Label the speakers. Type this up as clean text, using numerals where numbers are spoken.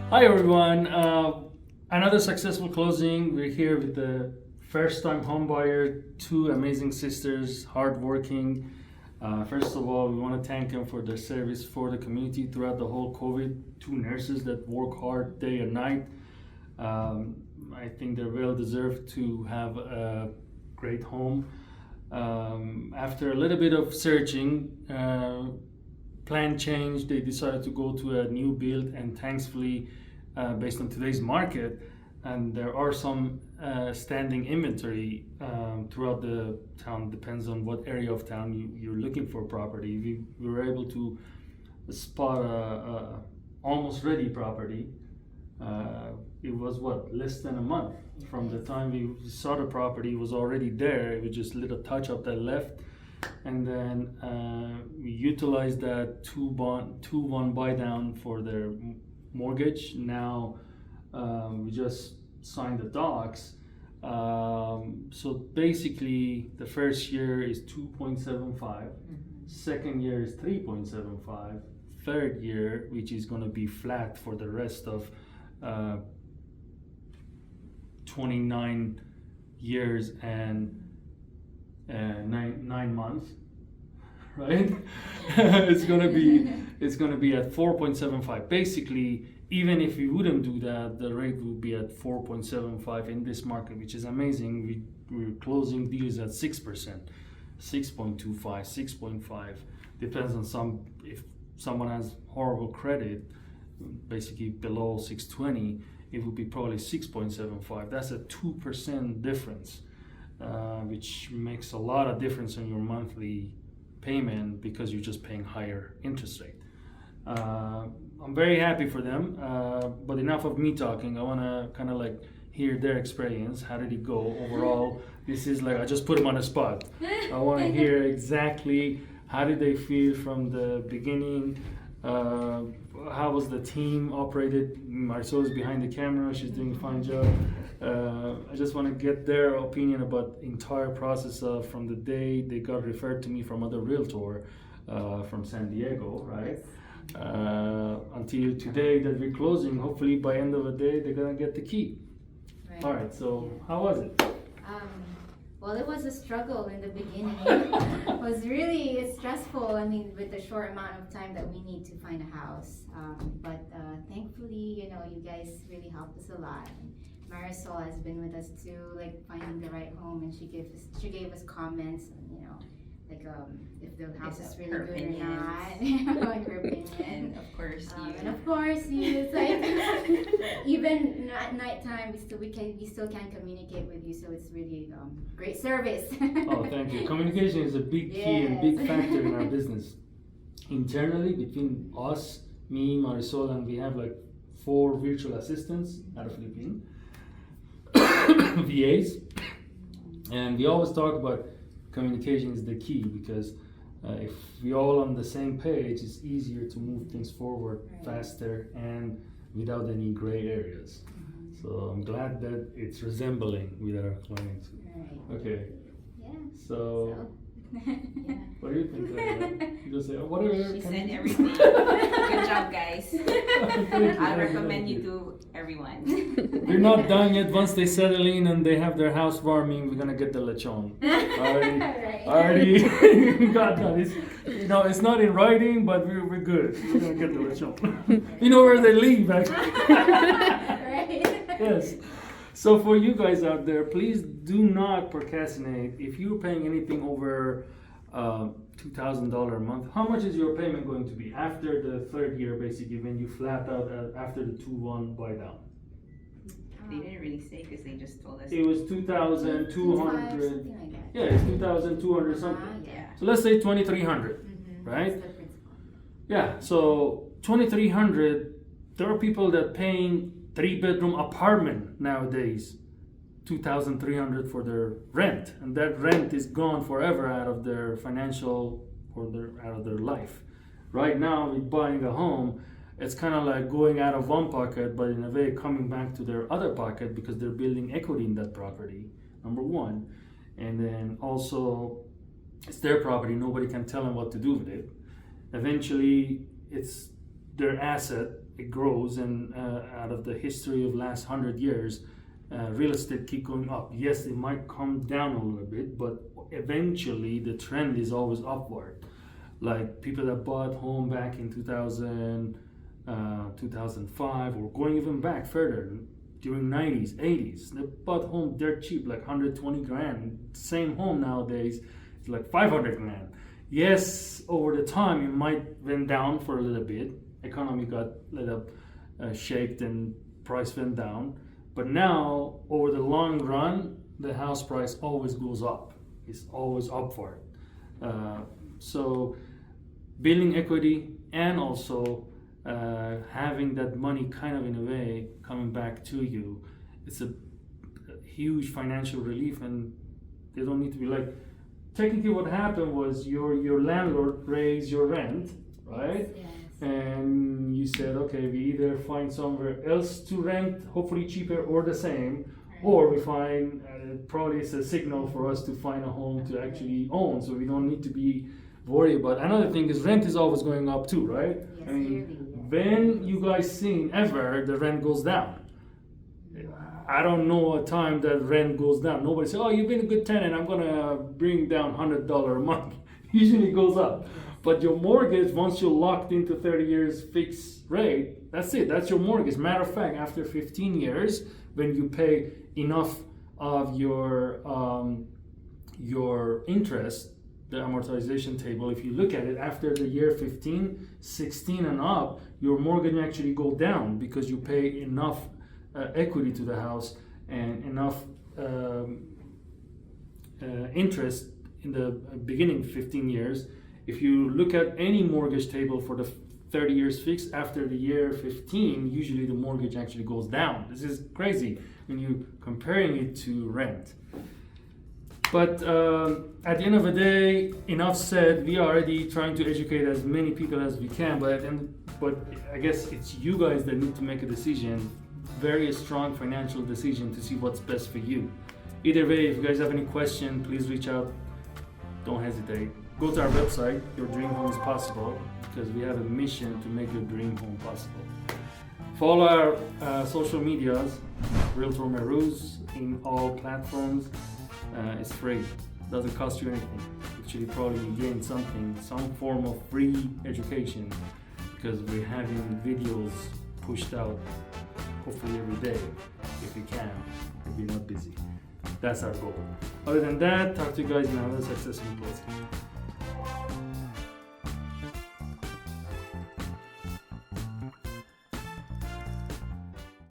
Speaker 1: Hi everyone, another successful closing. We're here with the first time home buyer, two amazing sisters, hardworking. First of all, we want to thank them for their service for the community throughout the whole COVID. Two nurses that work hard day and night. I think they're well deserved to have a great home. After a little bit of searching, plan change, they decided to go to a new build, and thankfully, based on today's market, and there are some standing inventory throughout the town, depends on what area of town you're looking for property. We were able to spot a almost ready property. It was less than a month from the time we saw the property. It was already there. It was just a little touch up that left, and then we utilized that 2-1 buy down for their mortgage. Now we just signed the docs. So basically the first year is 2.75, second year is 3.75, third year, which is going to be flat for the rest of 29 years and 9 months, right? it's gonna be at 4.75. Basically, even if we wouldn't do that, the rate would be at 4.75 in this market, which is amazing. We're closing deals at 6%, 6.25, 6.5. Depends on if someone has horrible credit, basically below 620, it would be probably 6.75. That's a 2% difference, which makes a lot of difference in your monthly payment because you're just paying higher interest rate. I'm very happy for them, but enough of me talking. I want to kind of hear their experience. How did it go overall? This is I just put them on the spot. I want to hear exactly how did they feel from the beginning. How was the team operated? Mehrooz is behind the camera. She's doing a fine job. I just want to get their opinion about the entire process from the day they got referred to me from other realtor from San Diego, right? Until today that we're closing. Hopefully by end of the day they're gonna get the key. Right. All right. So how was it?
Speaker 2: Well, it was a struggle in the beginning. It was really stressful. I mean, with the short amount of time that we need to find a house. But thankfully, you guys really helped us a lot. And Marisol has been with us too, finding the right home, and she gave us comments, if the house is really good or not, her opinion.
Speaker 3: And of course you.
Speaker 2: And of course you. Even at nighttime, we still can communicate with you. So it's really great service.
Speaker 1: Oh, thank you. Communication is a big key and big factor in our business. Internally, between us, me, Marisol, and we have 4 virtual assistants out of Philippines, VAs, and we always talk about communication is the key, because if we all on the same page, it's easier to move things forward faster and without any gray areas. So I'm glad that it's resembling with our clients.
Speaker 2: Right.
Speaker 1: Okay.
Speaker 2: Yeah.
Speaker 1: So what do you think? You just say, whatever.
Speaker 3: She said everything. Good job, guys. I recommend you to everyone.
Speaker 1: We're not done yet. Once they settle in and they have their house warming, we're gonna get the lechon. Already got that. It's not in writing, but we're good. We're gonna get the lechon. We know where they live, actually.
Speaker 2: Right.
Speaker 1: Yes. So for you guys out there, please do not procrastinate. If you're paying anything over $2,000 a month, how much is your payment going to be after the third year, basically, when you flat out after the 2-1 buy down?
Speaker 3: They didn't really say because they just told us.
Speaker 1: It was 2,200. Yeah, it's 2,200 something.
Speaker 3: Yeah.
Speaker 1: So let's say 2,300, right? Yeah. So 2,300. There are people that paying 3-bedroom apartment nowadays, 2,300 for their rent, and that rent is gone forever out of their financial out of their life. Right now, with buying a home, it's kind of like going out of one pocket, but in a way coming back to their other pocket because they're building equity in that property. Number one, and then also it's their property. Nobody can tell them what to do with it. Eventually, it's their asset it grows, and out of the history of last 100 years, real estate keep going up. Yes, it might come down a little bit, but eventually the trend is always upward. Like people that bought home back in 2000, 2005, or going even back further during 90s, 80s, they bought home dirt cheap, like 120 grand. Same home nowadays is like 500 grand. Yes, over the time it might went down for a little bit. Economy got little shaked and price went down. But now, over the long run, the house price always goes up. It's always upward. So building equity and also having that money kind of in a way coming back to you, it's a huge financial relief, and they don't need to be like, technically what happened was your landlord raised your rent, right?
Speaker 2: Yes.
Speaker 1: And you said, okay, we either find somewhere else to rent, hopefully cheaper or the same, or we find, probably it's a signal for us to find a home to actually own, so we don't need to be worried about. Another thing is rent is always going up too, right?
Speaker 2: Yes,
Speaker 1: I mean,
Speaker 2: yearly, yeah.
Speaker 1: when you guys seen ever the rent goes down? I don't know a time that rent goes down. Nobody says, oh, you've been a good tenant, I'm gonna bring down $100 a month. Usually it goes up. But your mortgage, once you're locked into 30 years fixed rate, that's it, that's your mortgage. Matter of fact, after 15 years, when you pay enough of your interest, the amortization table, if you look at it, after the year 15, 16 and up, your mortgage actually go down because you pay enough equity to the house and enough interest in the beginning 15 years. If you look at any mortgage table for the 30 years fixed, after the year 15, usually the mortgage actually goes down. This is crazy when you're comparing it to rent. But at the end of the day, enough said, we are already trying to educate as many people as we can, but I guess it's you guys that need to make a decision, very strong financial decision to see what's best for you. Either way, if you guys have any question, please reach out. Don't hesitate. Go to our website, Your Dream Home is Possible, because we have a mission to make your dream home possible. Follow our social medias, RealtorMehrooz, in all platforms. It's free, doesn't cost you anything. Actually, probably you gain something, some form of free education, because we're having videos pushed out hopefully every day, if we can, if we're not busy. That's our goal. Other than that, talk to you guys in another successful closing.